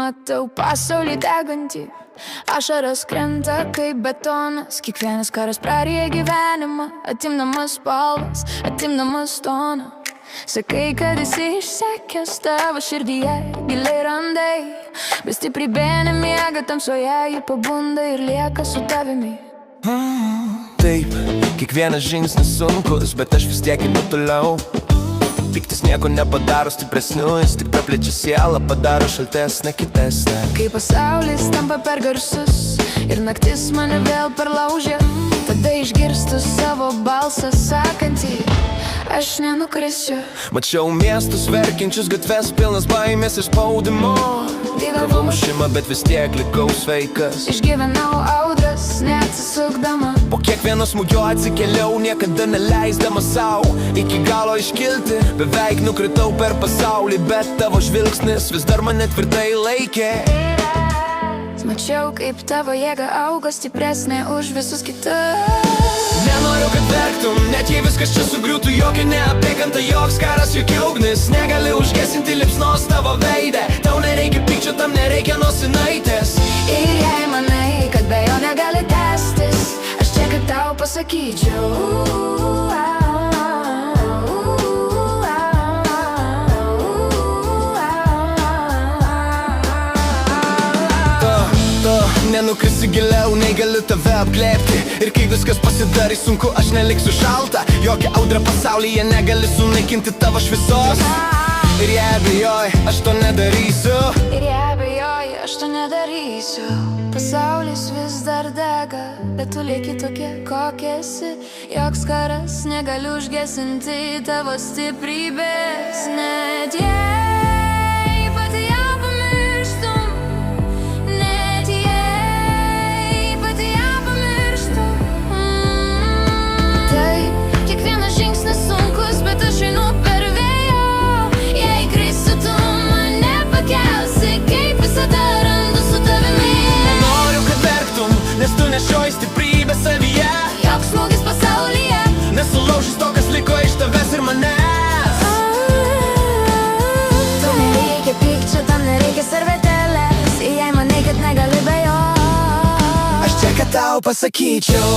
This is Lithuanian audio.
matau pasaulį degantį, ašaros krenta kaip betonas. Kiekvienas karas praryja gyvenimą, atimdamas spalvas, atimdamas toną. Sakai, kad esi išsekęs, tavo širdyje giliai randai, bet stiprybė nemiega tamsoje, ji pabunda ir lieka su tavimi. Taip, kiekvienas žingsnis sunkus, bet aš vis tiek einu toliau. Piktis nieko nepadaro stipresniu, jis tik praplečia sielą, padaro šaltesnę, kitesnę. Kai pasaulis tampa per garsus ir naktis mane vėl perlaužia, tada išgirstu savo balsą sakantį: aš nenukrisiu. Mačiau miestus verkiančius, gatves pilnas baimės ir spaudimo. Gavau mušimą, bet vis tiek likau sveikas. Išgyvenau audras, neatsisukdama. Po kiekvieno smūgio atsikėliau, niekada neleisdama sau iki galo iškilti. Beveik nukritau per pasaulį, bet tavo žvilgsnis vis dar mane tvirtai laikė. Mačiau, kaip tavo jėga auga stipresnė už visus kitus. Nenoriu, kad verktum, net jei viskas čia sugriūtų, jokia neapykanta, joks karas, jokia ugnis negali užgesinti liepsnos tavo veidę. Tau nereikia pykčio, tam nereikia nosinaitės. Ir jei manai, kad be jo negali tęstis, aš čia kaip tau pasakyčiau: nenukrisi giliau, nei galiu tave apglėbti. Ir kai viskas pasidarys sunku, aš neliksiu šalta. Jokia audra pasaulyje negali sunaikinti tavo šviesos. Ir jei abejoji, aš to nedarysiu. Ir jei abejoji, aš to nedarysiu. Pasaulis vis dar dega, bet tu lieki tokia, kokia esi. Joks karas negali užgesinti tavo stiprybės. Net jei pati ją pamirštum, net jei pati ją pamirštum. Taip, kiekvienas žingsnis sunkus, bet aš einu per vėjo. Jei krisiu, tu mane pakelsi, kaip visada randu su tavimi. Nenoriu, kad verktum, nes tu nešioji stiprybę savyje. Joks smūgis pasaulyje nesulaužys to, kas liko iš tavęs ir manęs. Tau nereikia pykčio, tam nereikia servetėlės. Jei manai, kad negali be jo, Aš čia, kad tau pasakyčiau: